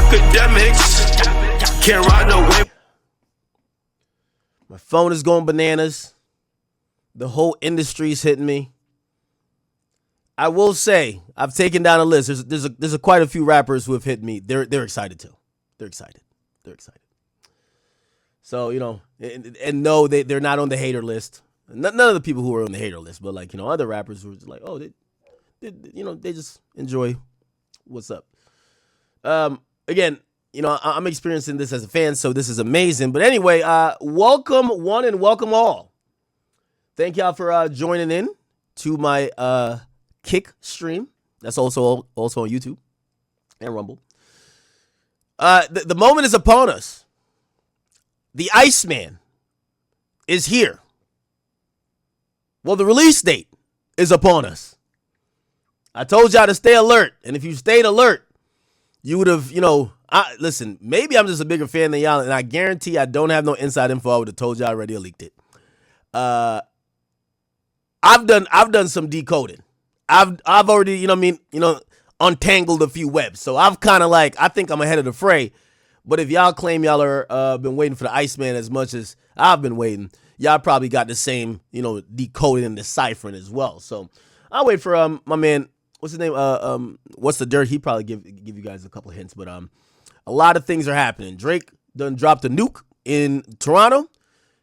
Akademiks can't ride no wave. My phone is going bananas. The whole industry's hitting me. I will say I've taken down a list. There's quite a few rappers who have hit me. They're excited too. They're excited. So and no, they're not on the hater list. None of the people who are on the hater list, but other rappers who are just like, oh, they just enjoy what's up. Again, I'm experiencing this as a fan, so this is amazing. But anyway, welcome one and welcome all. Thank y'all for joining in to my Kick stream. That's also on YouTube and Rumble. The moment is upon us. The Iceman is here. Well, the release date is upon us. I told y'all to stay alert, and if you stayed alert, you would have, listen, maybe I'm just a bigger fan than y'all, and I guarantee I don't have no inside info. I would have told y'all already or leaked it. I've done some decoding. I've already, untangled a few webs. So I've kind of I think I'm ahead of the fray. But if y'all claim y'all are been waiting for the Iceman as much as I've been waiting, y'all probably got the same, decoding and deciphering as well. So I'll wait for my man. What's his name? What's the dirt? He probably give you guys a couple of hints. But a lot of things are happening. Drake done dropped a nuke in Toronto.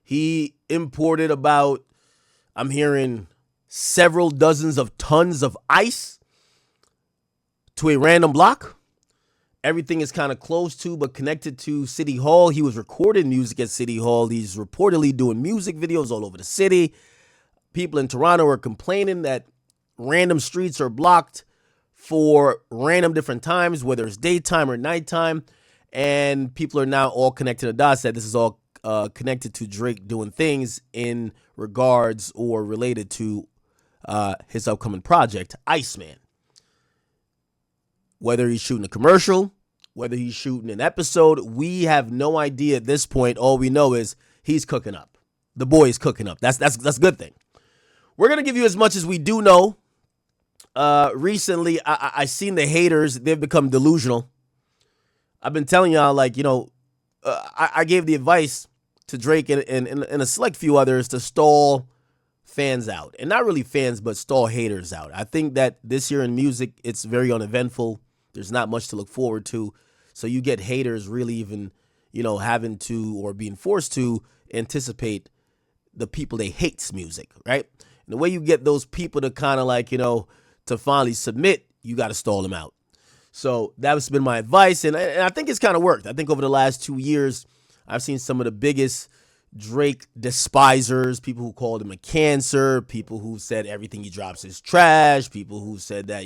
He imported about, I'm hearing, several dozens of tons of ice to a random block. Everything is kind of close to but connected to City Hall. He was recording music at City Hall. He's reportedly doing music videos all over the city. People in Toronto are complaining that random streets are blocked for random different times, whether it's daytime or nighttime. And people are now all connected to the dots that this is all connected to Drake doing things in regards or related to his upcoming project, Iceman. Whether he's shooting a commercial, whether he's shooting an episode, we have no idea at this point. All we know is he's cooking up. The boy is cooking up. That's a good thing. We're going to give you as much as we do know. Recently, I seen the haters. They've become delusional. I've been telling y'all, I gave the advice to Drake and a select few others to stall fans out. And not really fans, but stall haters out. I think that this year in music, it's very uneventful. There's not much to look forward to. So you get haters really even, having to or being forced to anticipate the people they hate's music, right? And the way you get those people to kind of to finally submit, you got to stall them out. So that's been my advice. And I think it's kind of worked. I think over the last 2 years, I've seen some of the biggest Drake despisers, people who called him a cancer, people who said everything he drops is trash, people who said that,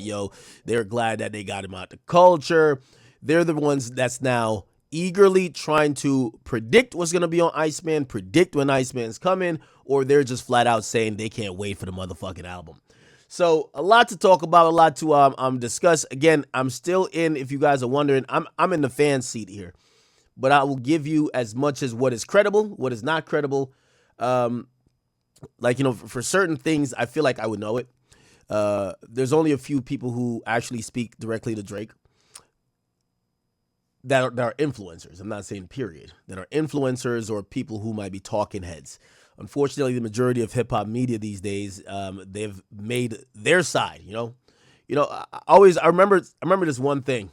they're glad that they got him out the culture. They're the ones that's now eagerly trying to predict what's going to be on Iceman, predict when Iceman's coming, or they're just flat out saying they can't wait for the motherfucking album. So a lot to talk about, a lot to discuss. Again, I'm still in, if you guys are wondering, I'm in the fan seat here. But I will give you as much as what is credible, what is not credible. For certain things, I feel like I would know it. There's only a few people who actually speak directly to Drake that are influencers. I'm not saying period. That are influencers or people who might be talking heads. Unfortunately, the majority of hip hop media these days, they've made their side. I remember this one thing.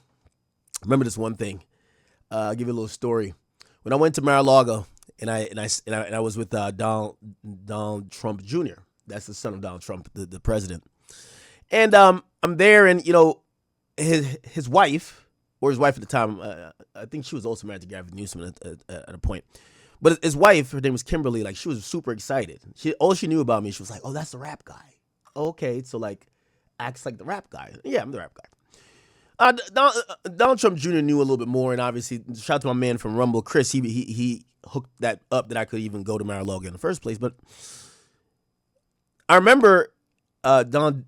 I'll give you a little story. When I went to Mar-a-Lago and I was with Donald Trump Jr. That's the son of Donald Trump, the president. And I'm there, and his wife, or his wife at the time, I think she was also married to Gavin Newsom at a point. But his wife, her name was Kimberly. She was super excited. All she knew about me, she was like, "Oh, that's the rap guy." Okay, so acts like the rap guy. Yeah, I'm the rap guy. Donald Trump Jr. knew a little bit more, and obviously, shout out to my man from Rumble, Chris. He hooked that up that I could even go to Mar-a-Lago in the first place. But I remember Donald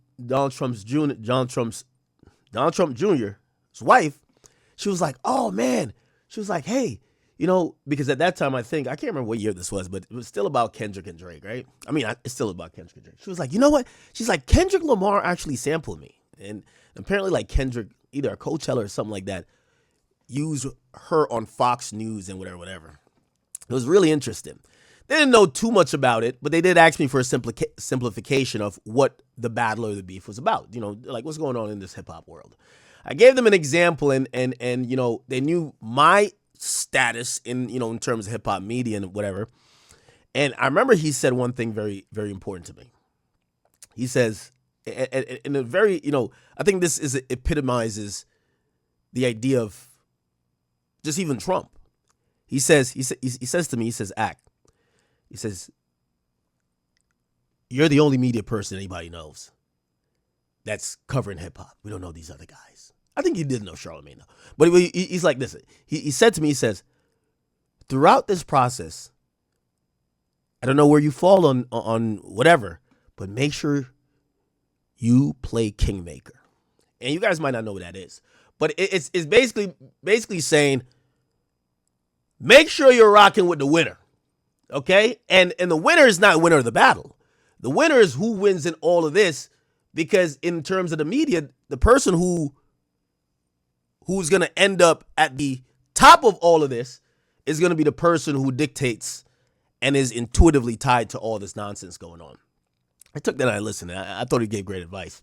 Trump Jr.'s wife. She was like, "Oh man," she was like, "Hey." Because at that time, I can't remember what year this was, but it was still about Kendrick and Drake, right? I mean, it's still about Kendrick and Drake. She was like, "You know what?" She's like, "Kendrick Lamar actually sampled me." And apparently, Kendrick, either a Coachella or something like that, use her on Fox News and whatever. It was really interesting. They didn't know too much about it, but they did ask me for a simplification of what the battle or the beef was about. Like what's going on in this hip hop world. I gave them an example, and they knew my status in terms of hip hop media and whatever. And I remember he said one thing very, very important to me. He says, in a very, I think this epitomizes the idea of just even Trump. He says to me, Ak, he says, you're the only media person anybody knows that's covering hip hop. We don't know these other guys. I think he did know Charlamagne though. But he's like this. He said to me, he says, throughout this process, I don't know where you fall on whatever, but make sure you play kingmaker. And you guys might not know what that is, but it's basically saying, make sure you're rocking with the winner. Okay? And the winner is not winner of the battle. The winner is who wins in all of this, because in terms of the media, the person who's going to end up at the top of all of this is going to be the person who dictates and is intuitively tied to all this nonsense going on. I took that and I listened. I thought he gave great advice.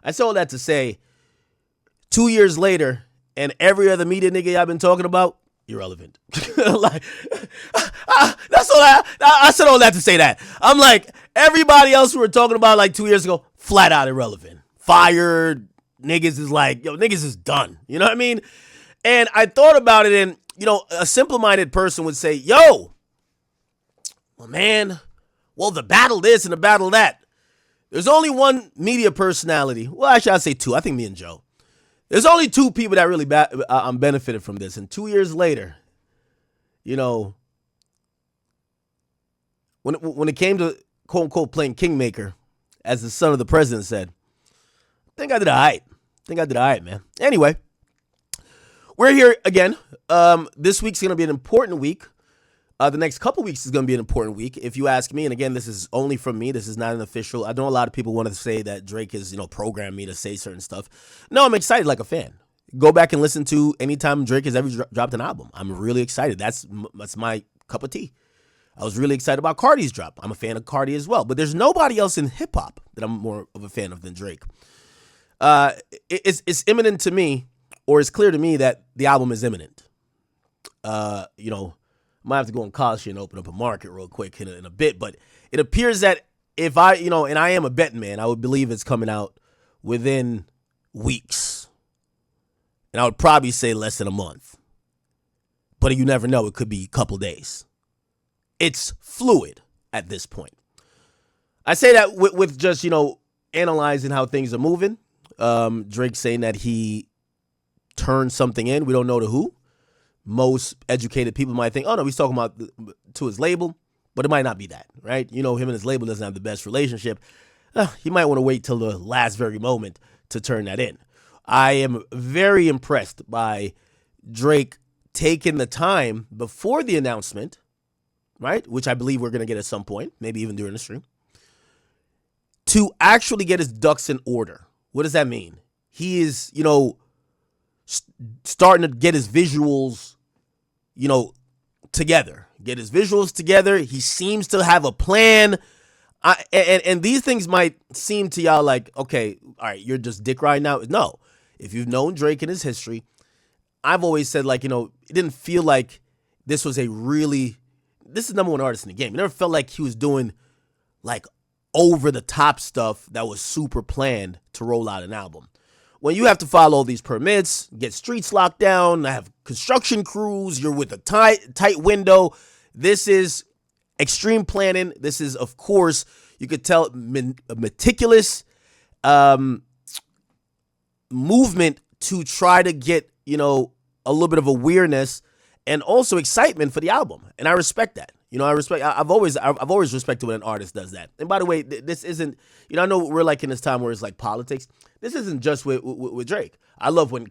I said all that to say, 2 years later, and every other media nigga I've been talking about, irrelevant. Like, that's all I said all that to say that. I'm like, everybody else we were talking about like 2 years ago, flat out irrelevant. Fired. Niggas is like, niggas is done. You know what I mean? And I thought about it, and, a simple-minded person would say, well, man, the battle this and the battle that. There's only one media personality. Well, actually, I'd say two. I think me and Joe. There's only two people that really benefited from this. And 2 years later, when it came to quote unquote playing kingmaker, as the son of the president said, I think I did all right, man. Anyway, we're here again. This week's going to be an important week. The next couple weeks is going to be an important week, if you ask me. And again, this is only from me. This is not an official. I know a lot of people want to say that Drake has, programmed me to say certain stuff. No, I'm excited like a fan. Go back and listen to anytime Drake has ever dropped an album. I'm really excited. That's my cup of tea. I was really excited about Cardi's drop. I'm a fan of Cardi as well. But there's nobody else in hip hop that I'm more of a fan of than Drake. It's imminent to me, or it's clear to me that the album is imminent. I might have to go on college and open up a market real quick in a bit, but it appears that if I, and I am a betting man, I would believe it's coming out within weeks. And I would probably say less than a month. But you never know. It could be a couple days. It's fluid at this point. I say that with just, analyzing how things are moving. Drake saying that he turned something in. We don't know to who. Most educated people might think, oh, no, he's talking about to his label, but it might not be that, right? Him and his label doesn't have the best relationship. He might want to wait till the last very moment to turn that in. I am very impressed by Drake taking the time before the announcement, right, which I believe we're going to get at some point, maybe even during the stream, to actually get his ducks in order. What does that mean? He is, starting to get his visuals together. Get his visuals together. He seems to have a plan. And these things might seem to y'all like, okay, all right, you're just dick riding now. No. If you've known Drake in his history, I've always said, like, it didn't feel like this was this is number one artist in the game. It never felt like he was doing, like, over the top stuff that was super planned to roll out an album. When you have to file all these permits, get streets locked down, have construction crews, you're with a tight window. This is extreme planning. This is, of course, you could tell a meticulous movement to try to get, a little bit of awareness and also excitement for the album. And I respect that. I've always respected when an artist does that. And by the way, this isn't, I know we're like in this time where it's like politics. This isn't just with Drake. I love when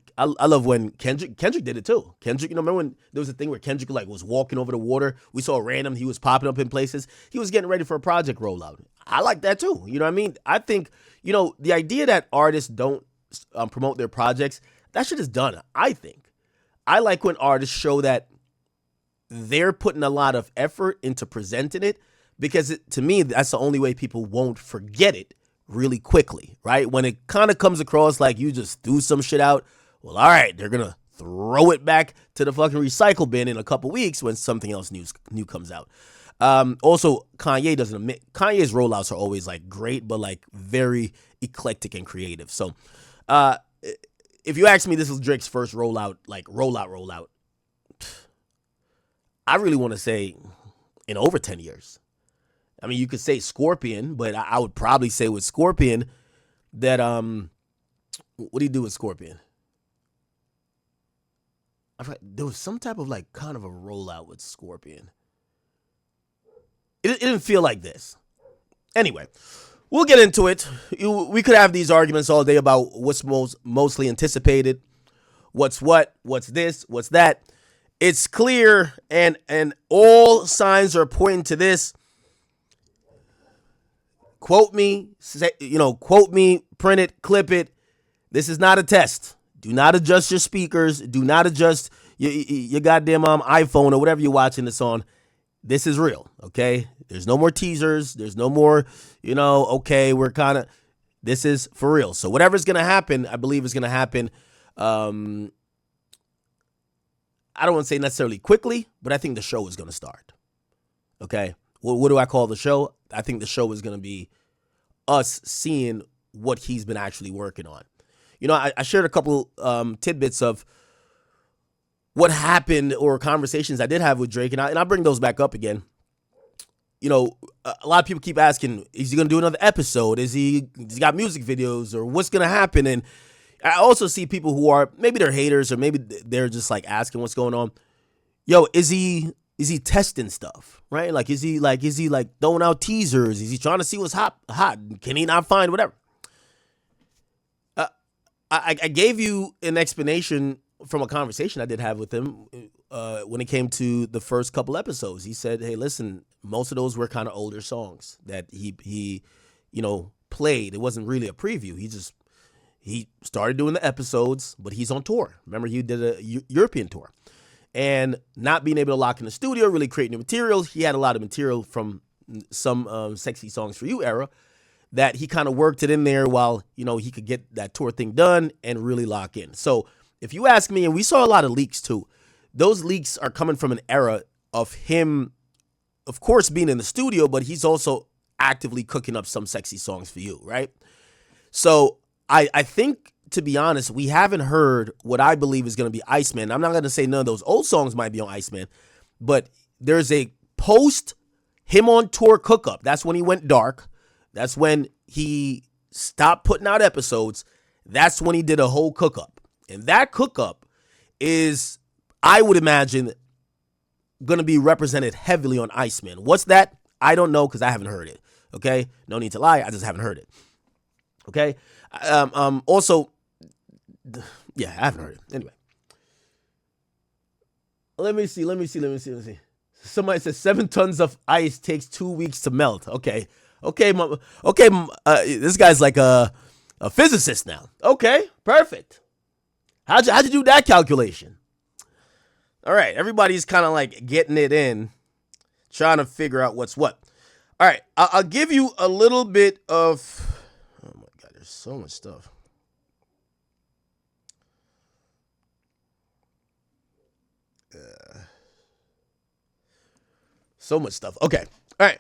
Kendrick did it too. Kendrick, remember when there was a thing where Kendrick was walking over the water? We saw he was popping up in places. He was getting ready for a project rollout. I like that too. You know what I mean? I think, the idea that artists don't promote their projects, that shit is done, I think. I like when artists show that they're putting a lot of effort into presenting it, because to me, that's the only way people won't forget it really quickly, right? When it kind of comes across like you just threw some shit out, well, all right, they're going to throw it back to the fucking recycle bin in a couple weeks when something else new comes out. Also, Kanye doesn't admit, Kanye's rollouts are always like great, but like very eclectic and creative. So, if you ask me, this is Drake's first rollout, like rollout. I really want to say in over 10 years. I mean, you could say Scorpion, but I would probably say with Scorpion that, what do you do with Scorpion? There was some type of like kind of a rollout with Scorpion. It didn't feel like this. Anyway, we'll get into it. We could have these arguments all day about what's mostly anticipated, what's this, what's that. It's clear, and all signs are pointing to this. Quote me, print it, clip it. This is not a test. Do not adjust your speakers. Do not adjust your goddamn iPhone or whatever you're watching this on. This is real, okay? There's no more teasers. There's no more, okay, this is for real. So whatever's going to happen, I believe is going to happen. I don't want to say necessarily quickly, but I think the show is going to start. Okay? What do I call the show? I think the show is going to be us seeing what he's been actually working on. I shared a couple tidbits of what happened or conversations I did have with Drake, and I'll bring those back up again. A lot of people keep asking, is he going to do another episode? Has he got music videos, or what's going to happen? And I also see people who are, maybe they're haters, or maybe they're just like asking what's going on. Yo, is he testing stuff, right? Like, is he throwing out teasers? Is he trying to see what's hot? Can he not find whatever? I gave you an explanation from a conversation I did have with him when it came to the first couple episodes. He said, hey, listen, most of those were kind of older songs that he played. It wasn't really a preview. He started doing the episodes, but he's on tour. Remember, he did a European tour. And not being able to lock in the studio, really create new material. He had a lot of material from some Sexy Songs For You era that he kind of worked it in there while, he could get that tour thing done and really lock in. So if you ask me, and we saw a lot of leaks too, those leaks are coming from an era of him, of course, being in the studio, but he's also actively cooking up some Sexy Songs For You, right? So I think, to be honest, we haven't heard what I believe is going to be Iceman. I'm not going to say none of those old songs might be on Iceman, but there's a post him on tour cook-up. That's when he went dark. That's when he stopped putting out episodes. That's when he did a whole cook-up. And that cook-up is, I would imagine, going to be represented heavily on Iceman. What's that? I don't know, because I haven't heard it. Okay? No need to lie. I just haven't heard it. Okay? Also, yeah, I haven't heard it. Anyway. Let me see. Somebody says 7 tons of ice takes 2 weeks to melt. Okay. This guy's like a physicist now. Okay, perfect. How'd you do that calculation? All right, everybody's kind of like getting it in, trying to figure out what's what. All right, I'll give you a little bit of. Oh my God, there's so much stuff. So much stuff. Okay, all right.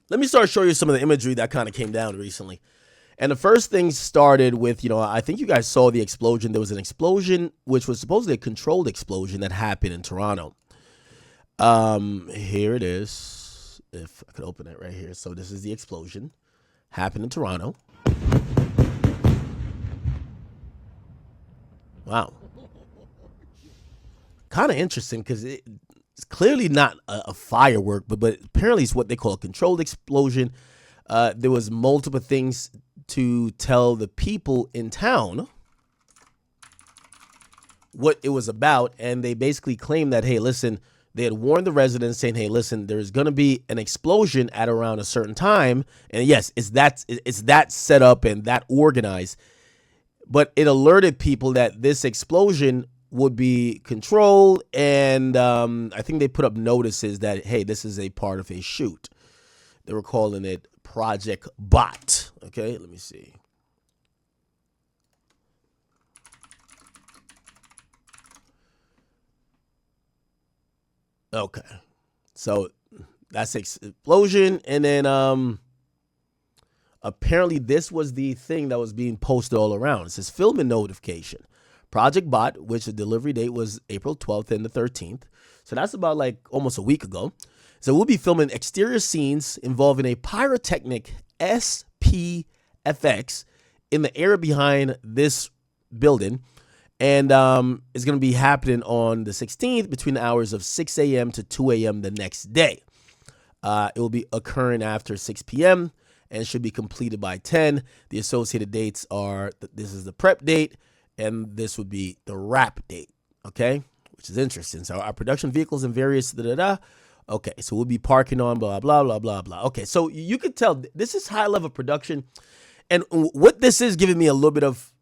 Let me start showing you some of the imagery that kind of came down recently. And the first thing started with, I think you guys saw the explosion. There was an explosion, which was supposedly a controlled explosion that happened in Toronto. Here it is. If I could open it right here. So this is the explosion. Happened in Toronto. Wow. Kind of interesting because it's clearly not a firework, but apparently it's what they call a controlled explosion. There was multiple things to tell the people in town what it was about, and they basically claimed that, hey, listen, they had warned the residents saying, hey, listen, there's going to be an explosion at around a certain time, and yes, it's that set up and that organized, but it alerted people that this explosion would be controlled, and I think they put up notices that, hey, this is a part of a shoot. They were calling it Project Bot. Okay, let me see. Okay, so that's explosion, and then apparently this was the thing that was being posted all around. It says filming notification. Project Bot, which the delivery date was April 12th and the 13th. So that's about like almost a week ago. So we'll be filming exterior scenes involving a pyrotechnic SPFX in the area behind this building. And it's going to be happening on the 16th between the hours of 6 a.m. to 2 a.m. the next day. It will be occurring after 6 p.m. and should be completed by 10. The associated dates are, this is the prep date, and this would be the wrap date, okay? Which is interesting. So our production vehicles and various da-da-da. Okay, so we'll be parking on blah, blah, blah, blah, blah. Okay, so you can tell this is high-level production. And what this is giving me a little bit of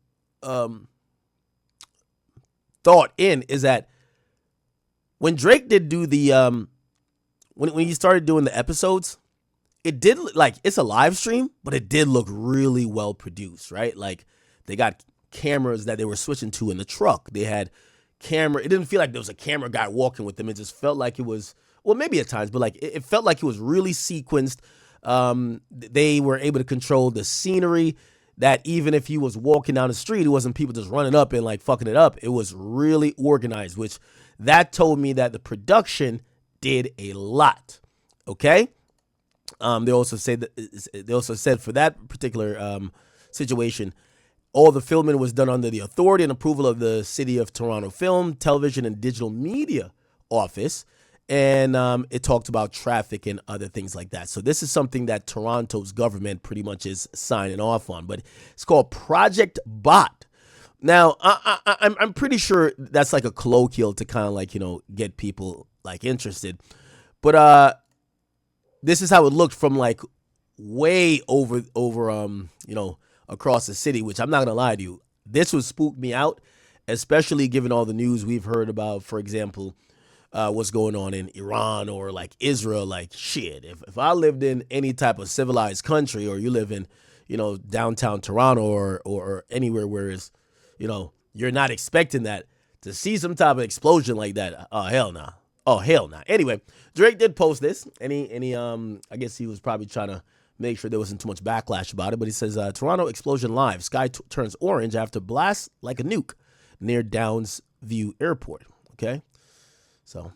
thought in is that when Drake did do the, when he started doing the episodes, it did, like, it's a live stream, but it did look really well produced, right? Like, they got cameras that they were switching to in the truck. They had camera. It didn't feel like there was a camera guy walking with them. It just felt like it was, well, maybe at times, but like it felt like it was really sequenced. They were able to control the scenery, that even if he was walking down the street, it wasn't people just running up and like fucking it up. It was really organized, which that told me that the production did a lot. Okay. They also said for that particular situation, all the filming was done under the authority and approval of the City of Toronto Film, Television, and Digital Media Office. And it talked about traffic and other things like that. So this is something that Toronto's government pretty much is signing off on. But it's called Project Bot. Now, I'm pretty sure that's like a colloquial to kind of like, you know, get people like interested. But this is how it looked from like way over you know, across the city, which I'm not going to lie to you. This would spook me out, especially given all the news we've heard about, for example, what's going on in Iran or like Israel. Like, shit, if I lived in any type of civilized country, or you live in, you know, downtown Toronto or anywhere where it's, you know, you're not expecting that, to see some type of explosion like that, oh, hell nah. Oh, hell nah. Anyway, Drake did post this, and he I guess he was probably trying to make sure there wasn't too much backlash about it, but he says, Toronto explosion live. Sky turns orange after blast like a nuke near Downs View Airport. Okay? So,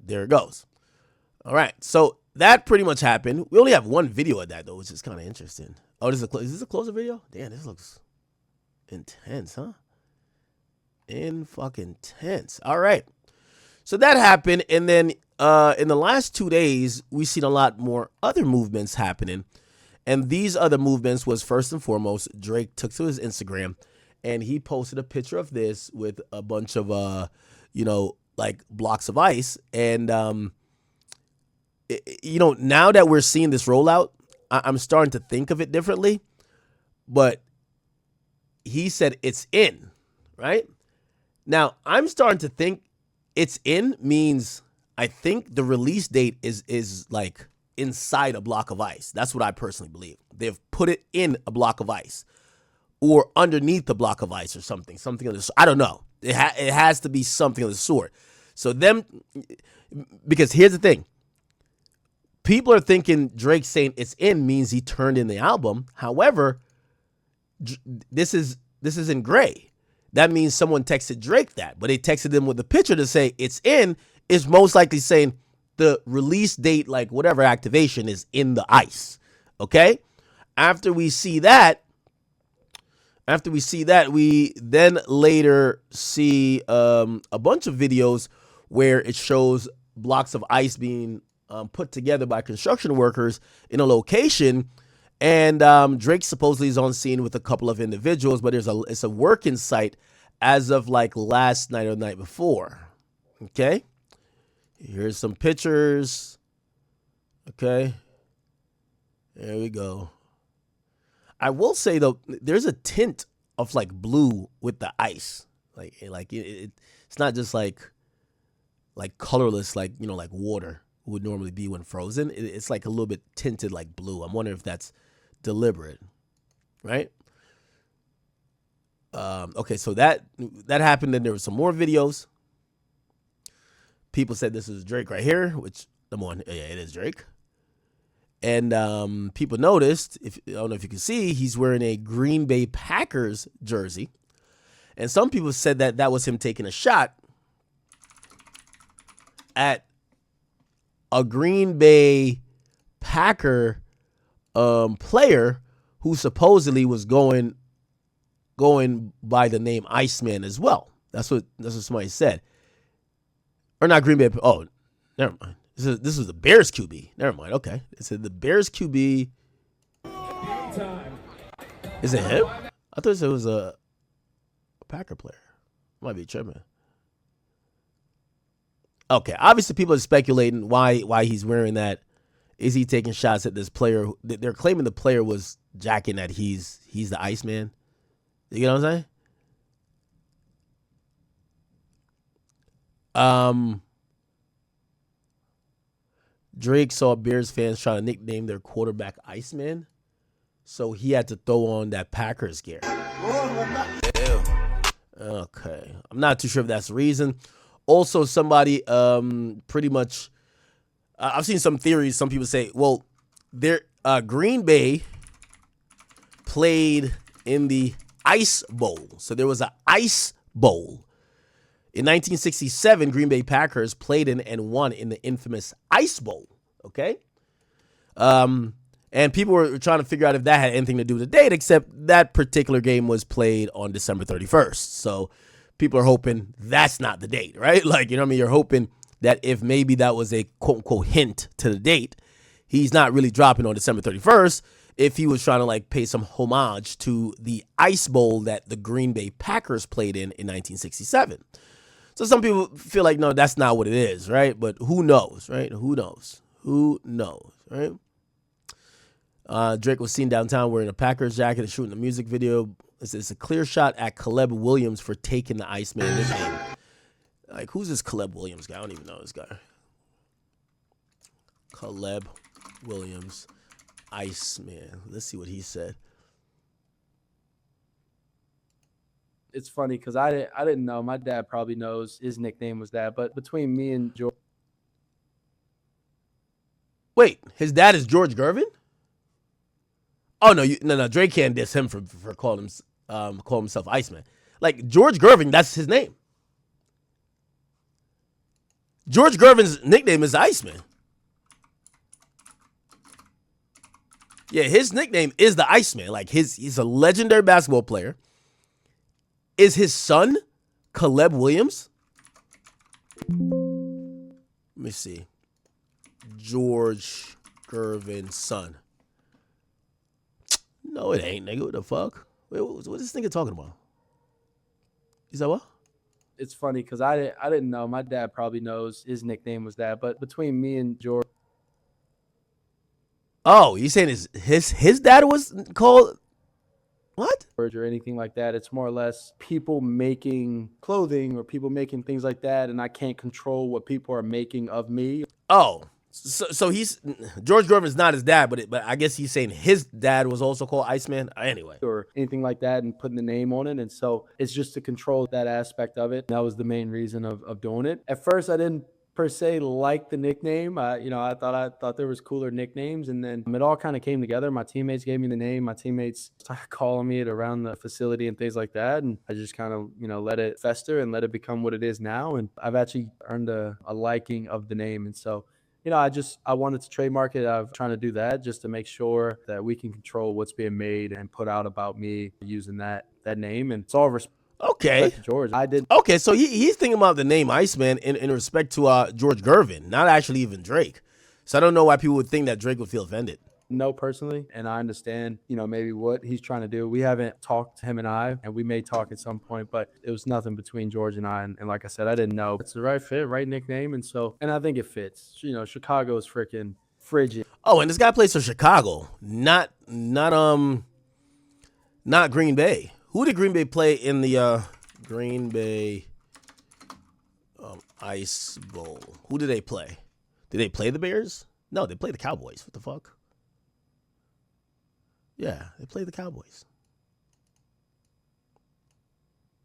there it goes. All right. So, that pretty much happened. We only have one video of that, though, which is kind of interesting. Oh, is this a closer video? Damn, this looks intense, huh? Fucking tense. All right. So that happened, and then in the last 2 days, we've seen a lot more other movements happening. And these other movements was, first and foremost, Drake took to his Instagram, and he posted a picture of this with a bunch of, you know, like blocks of ice. And, you know, now that we're seeing this rollout, I'm starting to think of it differently. But he said it's in, right? Now, I'm starting to think it's in means I think the release date is like inside a block of ice. That's what I personally believe. They've put it in a block of ice or underneath the block of ice or something of this. I don't know. It has to be something of the sort. So because here's the thing. People are thinking Drake saying it's in means he turned in the album. However, this is in gray. That means someone texted Drake that, but they texted him with the picture to say it's in, is most likely saying the release date, like whatever activation, is in the ice. Okay? After we see that, we then later see a bunch of videos where it shows blocks of ice being put together by construction workers in a location. And Drake supposedly is on scene with a couple of individuals, but it's a working site as of like last night or the night before. Okay. Here's some pictures. Okay. There we go. I will say though, there's a tint of like blue with the ice. It's not just like colorless, like like water would normally be when frozen. It's like a little bit tinted like blue. I'm wondering if that's deliberate, right? Okay, so that happened. Then there were some more videos. People said this is Drake right here, which number one, yeah, it is Drake. And people noticed, I don't know if you can see, he's wearing a Green Bay Packers jersey. And some people said that was him taking a shot at a Green Bay Packer player who supposedly was going by the name Iceman as well. That's what somebody said. Or not Green Bay. Oh, never mind. This is the Bears QB. Never mind. Okay. It said the Bears QB. Is it him? I thought it was a Packer player. Might be tripping. Okay. Obviously, people are speculating why he's wearing that. Is he taking shots at this player? They're claiming the player was jacking that he's the Iceman. You get what I'm saying? Drake saw Bears fans trying to nickname their quarterback Iceman, so he had to throw on that Packers gear. Okay. I'm not too sure if that's the reason. Also, somebody pretty much, I've seen some theories. Some people say, well, Green Bay played in the Ice Bowl. So there was an Ice Bowl. In 1967, Green Bay Packers played in and won in the infamous Ice Bowl. Okay? And people were trying to figure out if that had anything to do with the date, except that particular game was played on December 31st. So people are hoping that's not the date, right? Like, you know what I mean? You're hoping that if maybe that was a quote-unquote hint to the date, he's not really dropping on December 31st. If he was trying to like pay some homage to the Ice Bowl that the Green Bay Packers played in 1967. So some people feel like, no, that's not what it is, right? But who knows, right? Who knows, right? Drake was seen downtown wearing a Packers jacket and shooting a music video. It's a clear shot at Caleb Williams for taking the Iceman nickname. Like, who's this Caleb Williams guy? I don't even know this guy. Caleb Williams, Iceman. Let's see what he said. It's funny because I didn't know. My dad probably knows his nickname was that. But between me and George. Wait, his dad is George Gervin? Oh, no, Drake can't diss him for calling himself Iceman. Like, George Gervin, that's his name. George Gervin's nickname is Iceman. Yeah, his nickname is the Iceman. Like, he's a legendary basketball player. Is his son Caleb Williams? Let me see. George Gervin's son. No, it ain't, nigga. What the fuck? Wait, what is this nigga talking about? Is that what? It's funny because I didn't know. My dad probably knows his nickname was that. But between me and George. Oh, you saying his dad was called what? Or anything like that. It's more or less people making clothing or people making things like that, and I can't control what people are making of me. Oh, so he's George Gervin's not his dad, but I guess he's saying his dad was also called Iceman. Anyway, or anything like that, and putting the name on it, and so it's just to control that aspect of it. That was the main reason of doing it. At first, I didn't per se like the nickname. I thought there was cooler nicknames, and then it all kind of came together. My teammates gave me the name. My teammates started calling me it around the facility and things like that, and I just kind of let it fester and let it become what it is now. And I've actually earned a liking of the name, and so I wanted to trademark it. I'm trying to do that just to make sure that we can control what's being made and put out about me using that name, and it's all respect. Okay, George, I did. Okay, so he's thinking about the name Iceman in respect to George Gervin, not actually even Drake. So I don't know why people would think that Drake would feel offended. No, personally, and I understand, maybe what he's trying to do. We haven't talked, him and I, and we may talk at some point, but it was nothing between George and I. And like I said, I didn't know. It's the right fit, right nickname, and I think it fits. Chicago is freaking frigid. Oh, and this guy plays for Chicago, not Green Bay. Who did Green Bay play in the Green Bay Ice Bowl. Who did they play? Did they play the Bears? No, they played the Cowboys. What the fuck? Yeah, they played the Cowboys.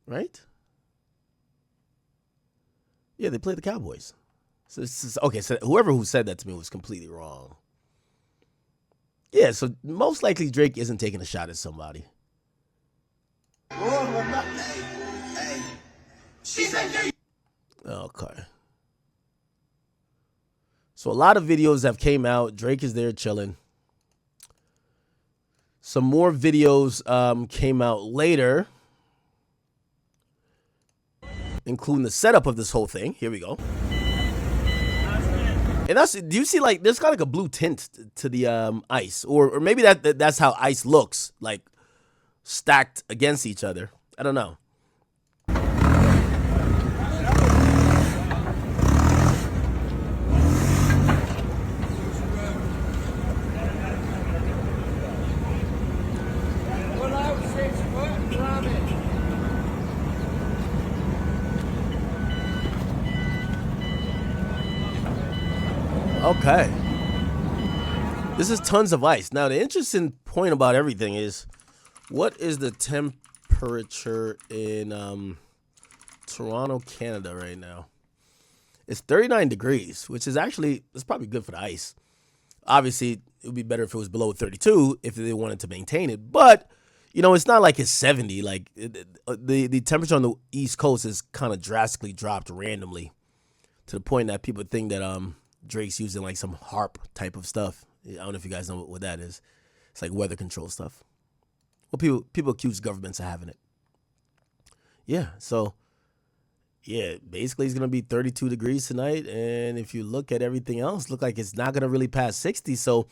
Right? Yeah, they played the Cowboys. So okay, so whoever who said that to me was completely wrong. Yeah, so most likely Drake isn't taking a shot at somebody. Okay. So a lot of videos have came out. Drake is there chilling. Some more videos came out later, including the setup of this whole thing. Here we go. And do you see like there's kind of like a blue tint to the ice, or maybe that's how ice looks, like stacked against each other. I don't know. Okay. This is tons of ice. Now, the interesting point about everything is, what is the temperature in Toronto, Canada right now? It's 39 degrees, which is actually, it's probably good for the ice. Obviously, it would be better if it was below 32 if they wanted to maintain it. But, you know, it's not like it's 70. Like, the temperature on the East Coast is kind of drastically dropped randomly to the point that people think that Drake's using like some harp type of stuff. I don't know if you guys know what that is. It's like weather control stuff. Well, people accuse governments of having it. Yeah, so yeah, basically it's gonna be 32 degrees tonight, and if you look at everything else, look like it's not gonna really pass 60. So,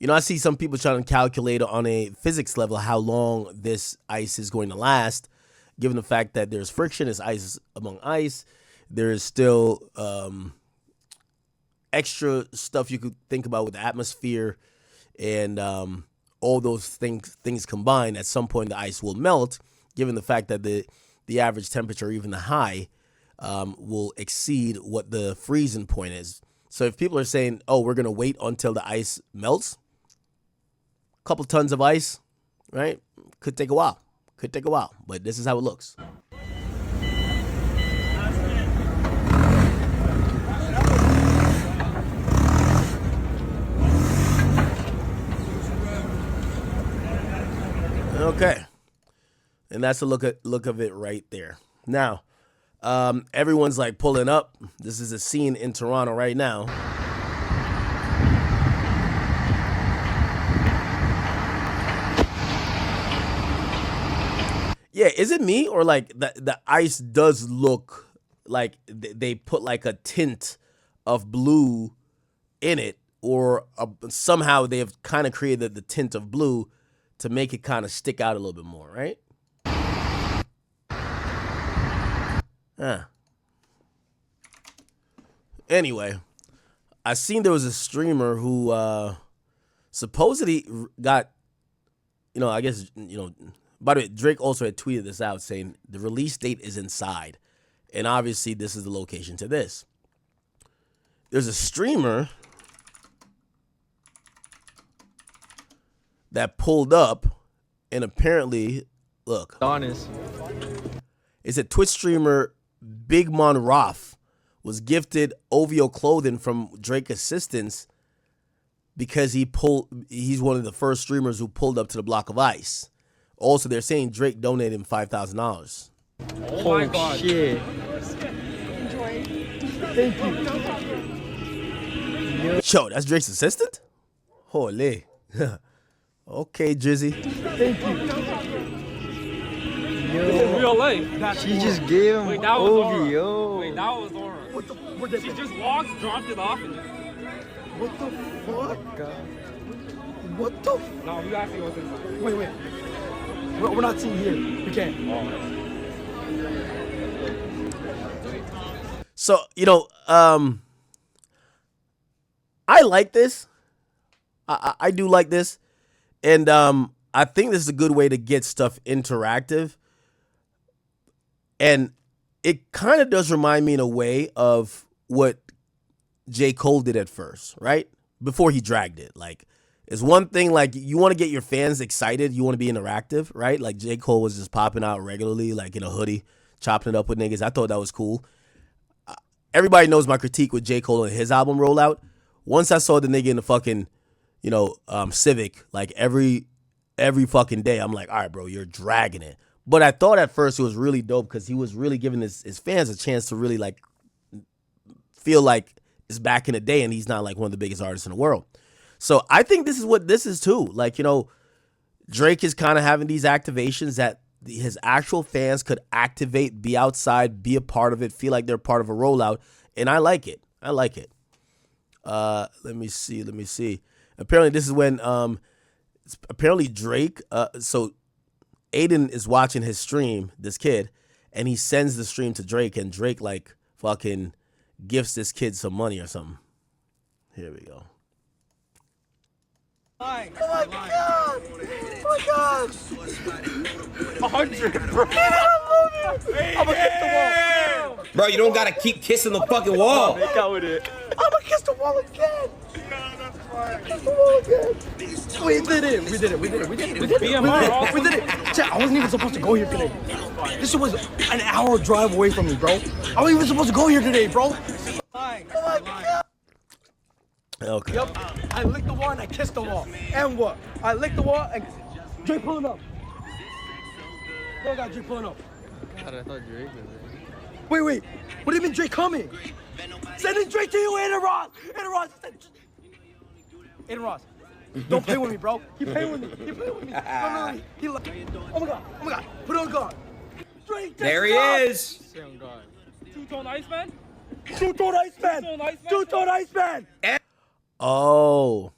you know, I see some people trying to calculate on a physics level how long this ice is going to last, given the fact that there's friction, it's ice among ice. There is still extra stuff you could think about with the atmosphere, and all those things combined. At some point, the ice will melt, given the fact that the average temperature, even the high, will exceed what the freezing point is. So if people are saying, "Oh, we're gonna wait until the ice melts," a couple tons of ice, right? Could take a while. But this is how it looks. Okay, and that's a look of it right there. Now, everyone's like pulling up. This is a scene in Toronto right now. Yeah, is it me or like the ice does look like they put like a tint of blue in it, or somehow they have kind of created the tint of blue to make it kind of stick out a little bit more, right? Anyway, I seen there was a streamer who supposedly got, you know, I guess, you know, by the way, Drake also had tweeted this out saying the release date is inside. And obviously this is the location to this. There's a streamer that pulled up, and apparently, look. Honest. It's a Twitch streamer, Big Mon Roth, was gifted OVO clothing from Drake Assistance because he's one of the first streamers who pulled up to the block of ice. Also, they're saying Drake donated him $5,000. Oh my God. Shit. Enjoy. Thank you. Yo, that's Drake's assistant? Holy. Okay, Drizzy. Thank you. This is real life. She just gave him Wait, that was Laura. OVO. Wait, that was Laura. She just walked, dropped it off, and What the fuck? What the fuck? no, we gotta see what's inside. Wait. We're not seeing here. We can't. So, you know, I like this. I do like this. And I think this is a good way to get stuff interactive. And it kind of does remind me in a way of what J. Cole did at first, right? Before he dragged it. Like, it's one thing, like, you want to get your fans excited. You want to be interactive, right? Like, J. Cole was just popping out regularly, like, in a hoodie, chopping it up with niggas. I thought that was cool. Everybody knows my critique with J. Cole and his album Rollout. Once I saw the nigga in the fucking, Civic, like, every fucking day, I'm like, all right, bro, you're dragging it. But I thought at first it was really dope because he was really giving his fans a chance to really, like, feel like it's back in the day and he's not, like, one of the biggest artists in the world. So I think this is what this is too. Like, Drake is kind of having these activations that his actual fans could activate, be outside, be a part of it, feel like they're part of a rollout. And I like it. Let me see. Apparently this is when, apparently Drake, so Aiden is watching his stream, this kid, and he sends the stream to Drake, and Drake, like, fucking gifts this kid some money or something. Here we go. Oh my god! Oh my god! 100, bro. I'm gonna kiss the wall. Bro, you don't gotta keep kissing the fucking wall. Make out with it. I'm gonna kiss the wall again. Kiss the wall again. We did it. We did it. Chat, I wasn't even supposed to go here today. This was an hour drive away from me, bro. I wasn't even supposed to go here today, bro. Oh my god. Okay. Yep. I licked the wall and I kissed the wall. And what? I licked the wall and Drake pulling up. Bro, got Drake pulling up. God, I thought Drake was there. Wait. What do you mean Drake coming? Sending Drake to you, Aiden Ross. Aiden Ross. Don't play with me, bro. He playing with me. No. Oh my god. Put on guard. Drake, There he is. Stay on guard. Two-tone Iceman. Two-tone Iceman. Oh.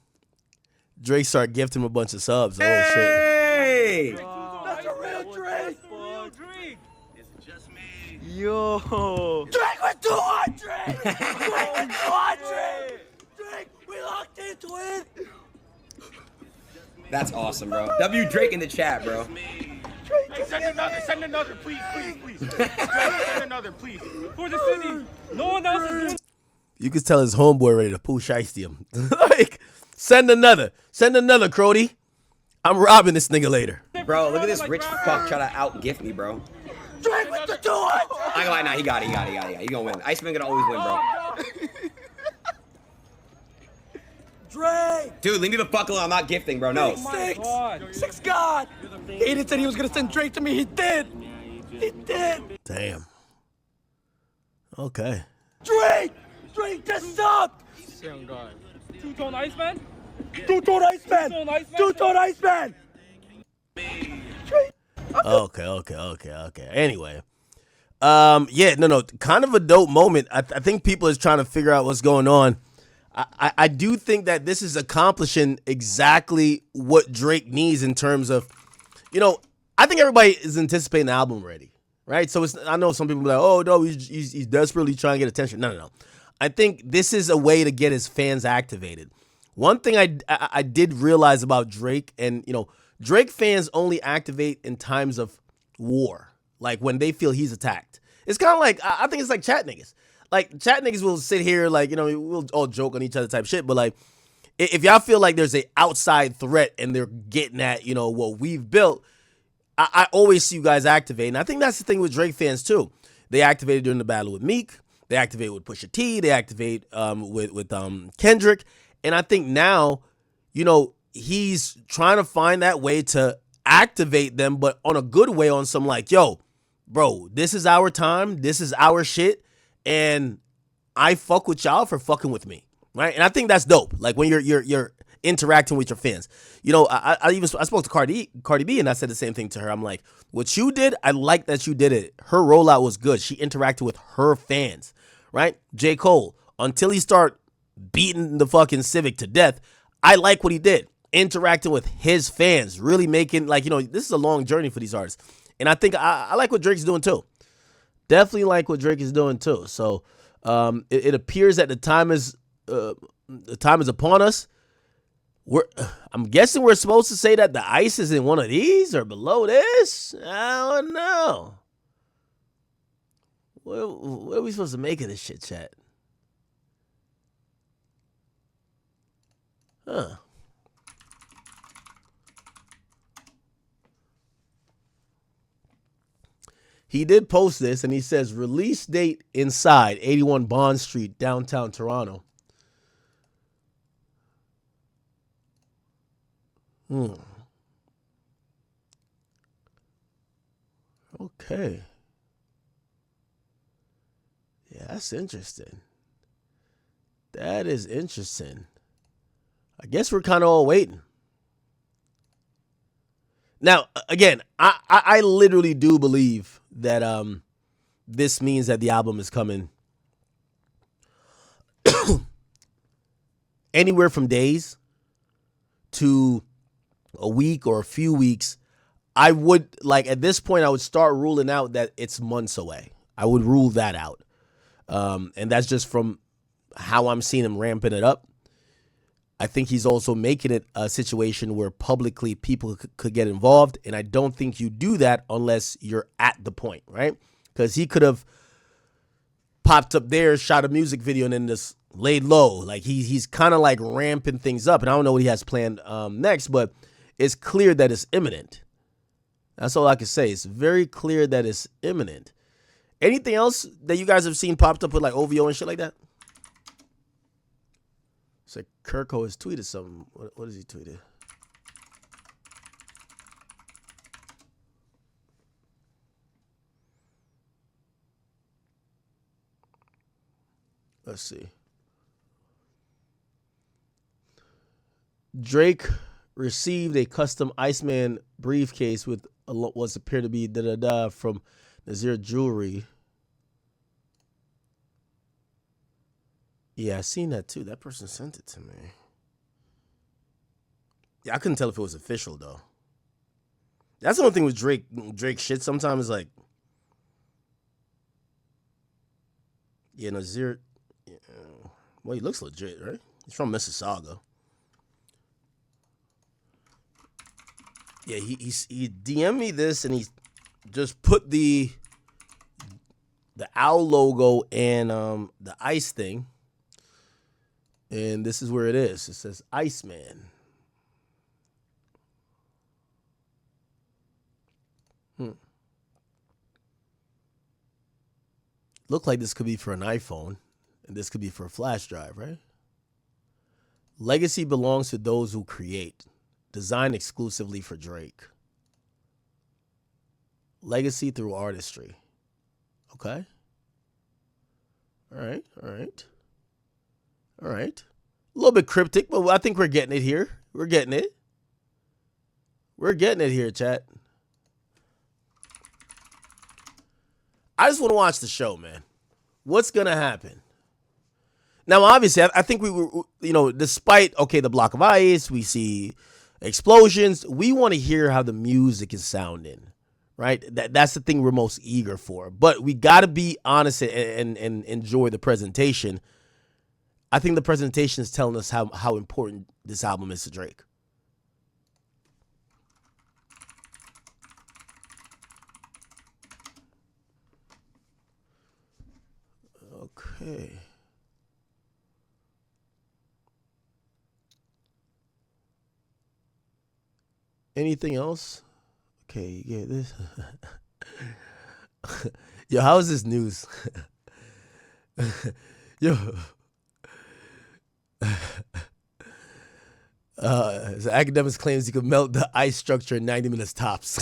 Drake started gifting him a bunch of subs. Oh, shit. Hey. That's a real Drake. Yo. Drake with 200. Drake, we locked into it. That's awesome, bro. W Drake in the chat, bro. Hey, send another, please. Send another, please. For the city. No one else is doing. You could tell his homeboy ready to pull shiesty him. Like, send another, Crody. I'm robbing this nigga later. Bro, look at this rich fuck trying to out-gift me, bro. Drake with the 200. I ain't gonna lie, nah, he got it. He gonna win. Iceman gonna always win, bro. Drake. Dude, leave me the fuck alone. I'm not gifting, bro. No. Six God. Aiden said he was gonna send Drake to me. He did. Damn. Okay. Drake, just up. Stay on guard. Two-tone Iceman. Okay. Anyway. No. Kind of a dope moment. I think people is trying to figure out what's going on. I do think that this is accomplishing exactly what Drake needs in terms of, I think everybody is anticipating the album already, right? So I know some people are like, oh no, he's desperately trying to get attention. No. I think this is a way to get his fans activated. One thing I did realize about Drake, and Drake fans only activate in times of war, like when they feel he's attacked. It's kind of like, I think it's like chat niggas. Like, chat niggas will sit here, like, we'll all joke on each other type shit, but, like, if y'all feel like there's a outside threat and they're getting at, what we've built, I always see you guys activate. And I think that's the thing with Drake fans, too. They activated during the battle with Meek. They activate with Pusha T. They activate with Kendrick. And I think now, he's trying to find that way to activate them, but on a good way, on some like, yo, bro, this is our time. This is our shit. And I fuck with y'all for fucking with me, right? And I think that's dope. Like when you're interacting with your fans. I spoke to Cardi B and I said the same thing to her. I'm like, what you did, I like that you did it. Her rollout was good. She interacted with her fans, right? J. Cole, until he start beating the fucking Civic to death, I like what he did. Interacting with his fans, really making, like, this is a long journey for these artists. And I think I like what Drake's doing too. Definitely like what Drake is doing too. So it appears that the time is upon us. I'm guessing we're supposed to say that the ice is in one of these or below this. I don't know. What are we supposed to make of this shit, chat? Huh. He did post this, and he says, release date inside 81 Bond Street, downtown Toronto. Okay. Yeah, that's interesting. That is interesting. I guess we're kind of all waiting. Now, again, I literally do believe that this means that the album is coming anywhere from days to a week or a few weeks. I would, like, at this point, I would start ruling out that it's months away. I would rule that out. And that's just from how I'm seeing him ramping it up. I think he's also making it a situation where publicly people could get involved. And I don't think you do that unless you're at the point, right? Because he could have popped up there, shot a music video, and then just laid low. Like he's kind of like ramping things up. And I don't know what he has planned next, but it's clear that it's imminent. That's all I can say. It's very clear that it's imminent. Anything else that you guys have seen popped up with like OVO and shit like that? It's like Kirko has tweeted something. What has he tweeted? Let's see. Drake received a custom Iceman briefcase with what's appeared to be from Nazir Jewelry. Yeah, I seen that too. That person sent it to me. Yeah, I couldn't tell if it was official though. That's the only thing with Drake. Drake shit sometimes like, yeah, Nazir. Yeah, well, he looks legit, right? He's from Mississauga. Yeah, he DM'd me this and he just put the owl logo and the ice thing. And this is where it is. It says Iceman. Look like this could be for an iPhone. And this could be for a flash drive, right? Legacy belongs to those who create. Designed exclusively for Drake. Legacy through artistry. Okay? All right. A little bit cryptic, but I think we're getting it here. We're getting it here, chat. I just want to watch the show, man. What's going to happen? Now, obviously, I think we were, despite, the block of ice, we see explosions. We want to hear how the music is sounding, right? That's the thing we're most eager for. But we got to be honest and enjoy the presentation. I think the presentation is telling us how important this album is to Drake. Okay. Anything else? Okay, yeah, this. Yo, how is this news? Yo. So Akademiks claims he could melt the ice structure in 90 minutes tops.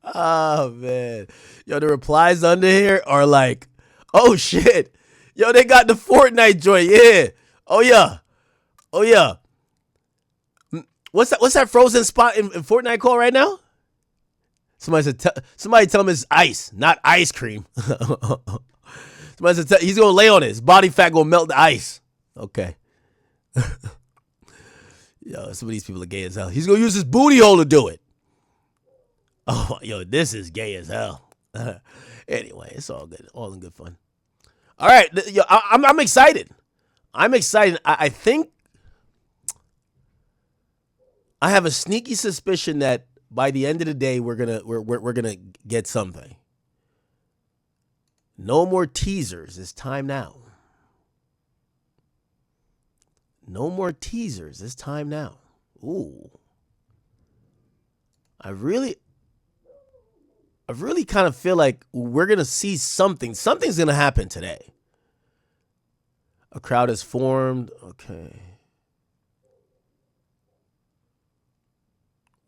Oh, man. Yo, the replies under here are like, oh, shit. Yo, they got the Fortnite joint. Yeah. Oh, yeah. What's that frozen spot in Fortnite called right now? Somebody tell him it's ice, not ice cream. Somebody said he's gonna lay on it. His body fat gonna melt the ice. Okay. Yo, some of these people are gay as hell. He's gonna use his booty hole to do it. Oh, yo, this is gay as hell. Anyway, it's all good, all in good fun. All right, yo, I'm excited. I think I have a sneaky suspicion that by the end of the day, we're gonna get something. No more teasers. It's time now. No more teasers. It's time now. Ooh. I really kind of feel like we're going to see something. Something's going to happen today. A crowd has formed. Okay.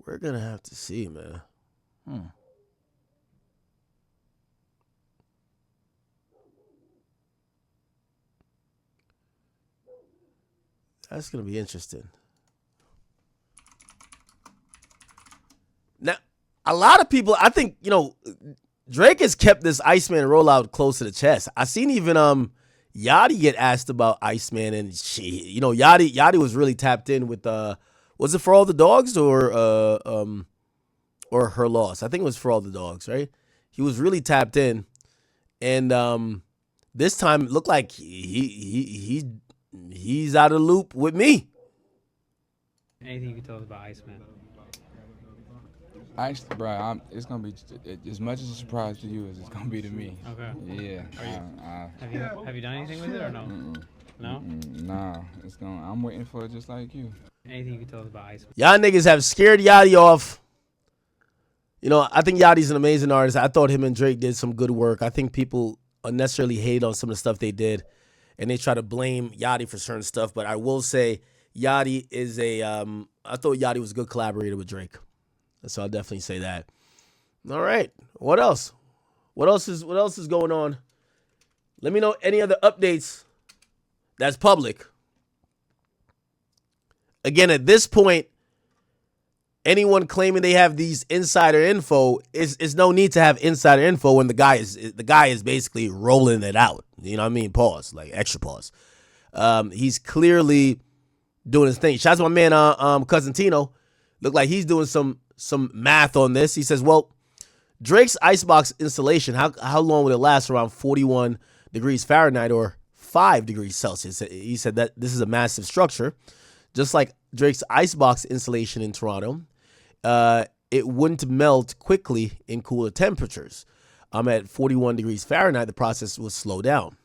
We're going to have to see, man. That's going to be interesting. Now, a lot of people, I think, Drake has kept this Iceman rollout close to the chest. I seen even Yachty get asked about Iceman, and Yachty was really tapped in with was it For All the Dogs or Her Loss? I think it was For All the Dogs, right? He was really tapped in, and this time it looked like he's out of the loop with me. Anything you can tell us about Iceman? Actually, bro, it's gonna be as much as a surprise to you as it's gonna be to me. Okay. Yeah. Have you done anything with it or no? No. Nah, I'm waiting for it just like you. Anything you can tell us about Iceman? Y'all niggas have scared Yachty off. I think Yachty's an amazing artist. I thought him and Drake did some good work. I think people unnecessarily hate on some of the stuff they did, and they try to blame Yachty for certain stuff. But I will say, Yachty is I thought Yachty was a good collaborator with Drake. So I'll definitely say that. All right. What else? What else is going on? Let me know any other updates that's public. Again, at this point, anyone claiming they have these insider info is no need to have insider info when the guy is basically rolling it out. You know what I mean? Pause, like extra pause. He's clearly doing his thing. Shout out to my man, Cousin Tino. Look like he's doing some math on this. He says, well, Drake's icebox installation, how long would it last? Around 41 degrees Fahrenheit or 5 degrees Celsius. He said that this is a massive structure. Just like Drake's icebox installation in Toronto, it wouldn't melt quickly in cooler temperatures. At 41 degrees Fahrenheit, the process would slow down.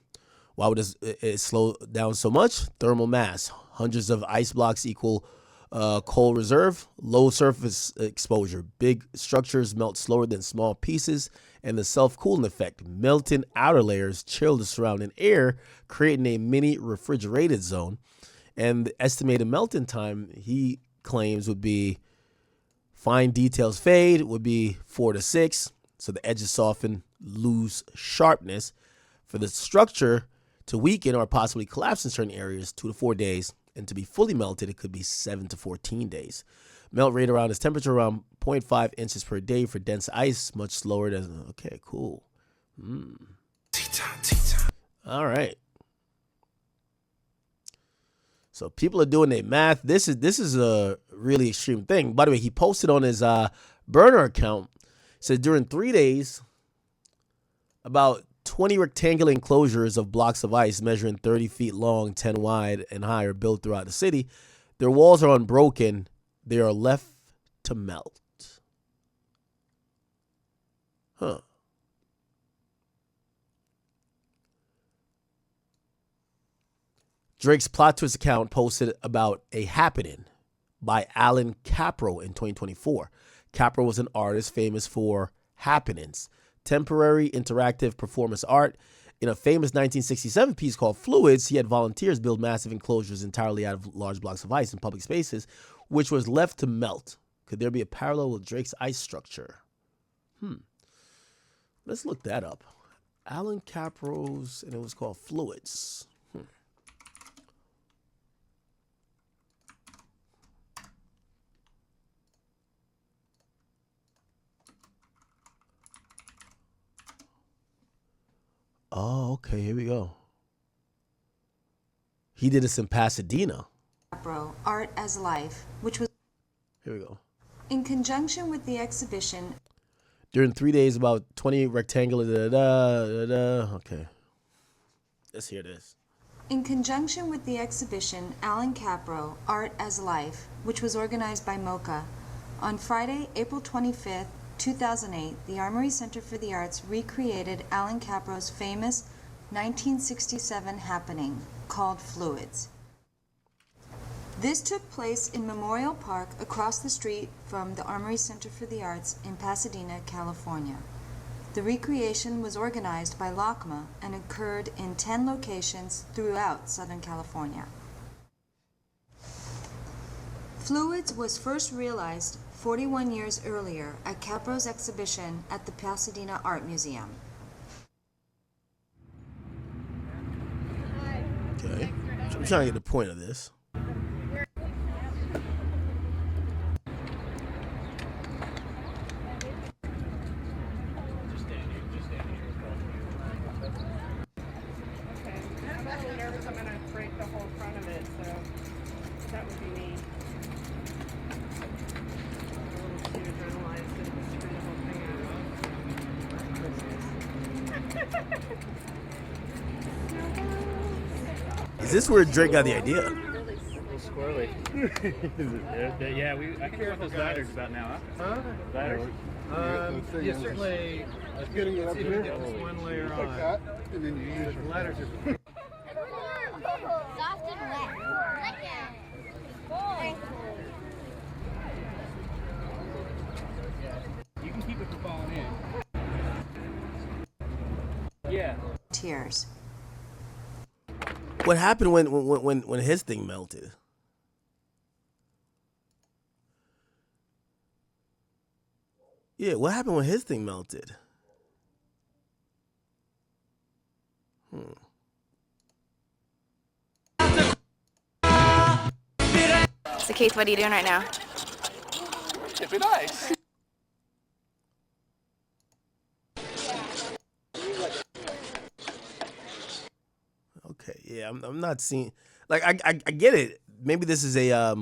Why would it slow down so much? Thermal mass. Hundreds of ice blocks equal cold reserve, low surface exposure. Big structures melt slower than small pieces, and the self-cooling effect. Melting outer layers chill the surrounding air, creating a mini refrigerated zone. And the estimated melting time, he claims, would be fine details fade, would be 4 to 6. So the edges soften, lose sharpness. For the structure to weaken or possibly collapse in certain areas, 2 to 4 days. And to be fully melted, it could be 7 to 14 days. Melt rate around its temperature around 0.5 inches per day for dense ice, much slower than. Okay, cool. All right. So people are doing their math. This is a really extreme thing. By the way, he posted on his burner account. Said during 3 days, about 20 rectangular enclosures of blocks of ice measuring 30 feet long, 10 wide, and high are built throughout the city. Their walls are unbroken. They are left to melt. Huh. Drake's plot twist account posted about a happening by Alan Capro in 2024. Capro was an artist famous for happenings, temporary interactive performance art. In a famous 1967 piece called Fluids, he had volunteers build massive enclosures entirely out of large blocks of ice in public spaces, which was left to melt. Could there be a parallel with Drake's ice structure? Let's look that up. Alan Capro's, and it was called Fluids. Oh, okay, here we go. He did this in Pasadena. Art as Life, which was Here we go. in conjunction with the exhibition. During 3 days, about 20 rectangular, Okay. Let's hear this. In conjunction with the exhibition, Alan Capro, Art as Life, which was organized by MoCA, On Friday, April 25th, 2008, the Armory Center for the Arts recreated Alan Capro's famous 1967 happening called Fluids. This took place in Memorial Park across the street from the Armory Center for the Arts in Pasadena, California. The recreation was organized by LACMA and occurred in 10 locations throughout Southern California. Fluids was first realized 41 years earlier at Capro's exhibition at the Pasadena Art Museum. Okay. So I'm trying to get the point of this. I'm gonna break the whole front of it, so that would be me. A little too adrenalized and screw the whole thing out. Is this where Drake got the idea? A little squirrely. Yeah, I can hear what those ladders about now, huh? Ladders? Yeah, certainly. Let's get this one layer on. Like that, and then you use the ladders. Soft and wet. Like it. You can keep it from falling in. Yeah. Tears. What happened when his thing melted? Yeah, what happened when his thing melted? So Keith, what are you doing right now? Tipping ice. Okay, yeah, I'm not seeing, like, I get it. Maybe this is a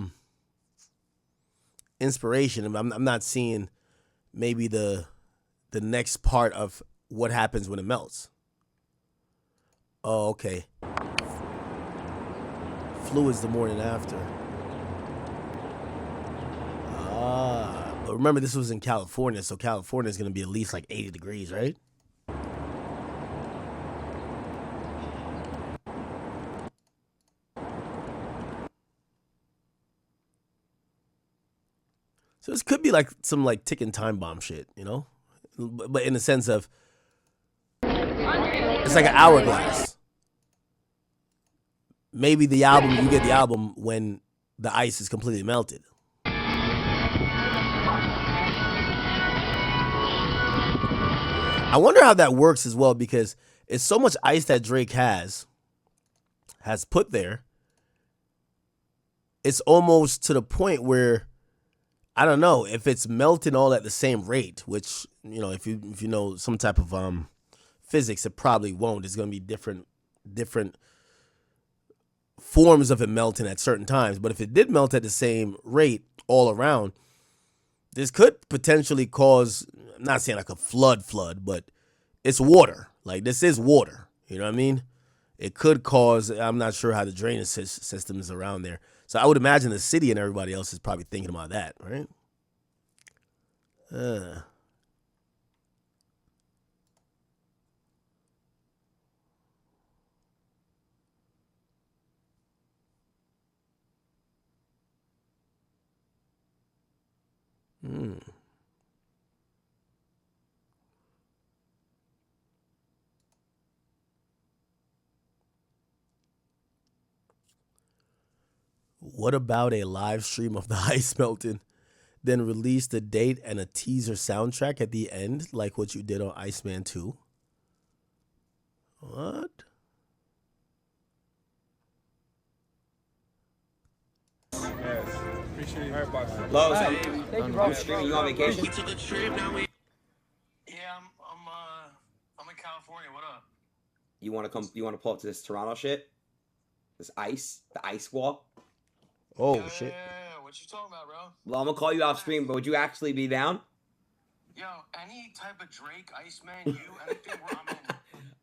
inspiration. I'm not seeing maybe the next part of what happens when it melts. Oh, okay. Fluids the morning after. But remember, this was in California, so California is going to be at least like 80 degrees, right? So this could be like some like ticking time bomb shit, you know? But in the sense of, it's like an hourglass. Maybe the album, you get the album when the ice is completely melted. I wonder how that works as well, because it's so much ice that Drake has put there. It's almost to the point where, I don't know if it's melting all at the same rate, which, you know, if you know some type of physics, it probably won't. It's going to be different forms of it melting at certain times. But if it did melt at the same rate all around, this could potentially cause, I'm not saying like a flood, but it's water. Like, this is water. You know what I mean? It could cause, I'm not sure how the drainage system is around there. So I would imagine the city and everybody else is probably thinking about that, right? What about a live stream of the ice melting, then release the date and a teaser soundtrack at the end, like what you did on Iceman 2? What? Yes. Appreciate it. All right, boss. Lowe's, Thank you, bro. I'm streaming. You on vacation? We took a trip now. Yeah, I'm in California. What up? You want to come? You want to pull up to this Toronto shit? This ice, the ice wall. Oh, Yeah, shit. yeah. What you talking about, bro? Well, I'm gonna call you off stream, but would you actually be down? Yo, any type of Drake, Iceman, anything where I'm in.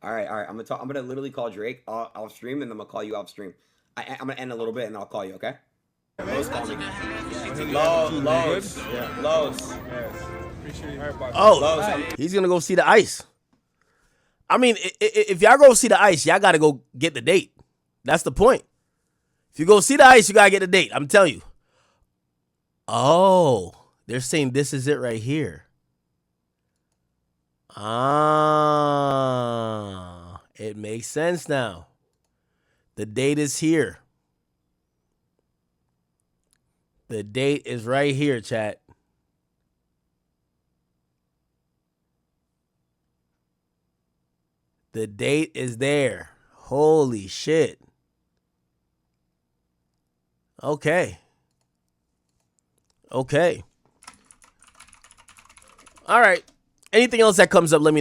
All right. I'm gonna talk. I'm gonna literally call Drake off stream, and then I'm gonna call you off stream. I'm gonna end a little bit, and I'll call you. Okay? Lowe's calling. Lowe's. Oh, he's gonna go see the ice. I mean, if y'all go see the ice, y'all gotta go get the date. That's the point. If you go see the ice, you gotta get the date. I'm telling you. Oh, they're saying this is it right here. Ah, it makes sense now. The date is here. The date is right here, chat. The date is there. Holy shit. Okay. Okay. All right. Anything else that comes up, let me know.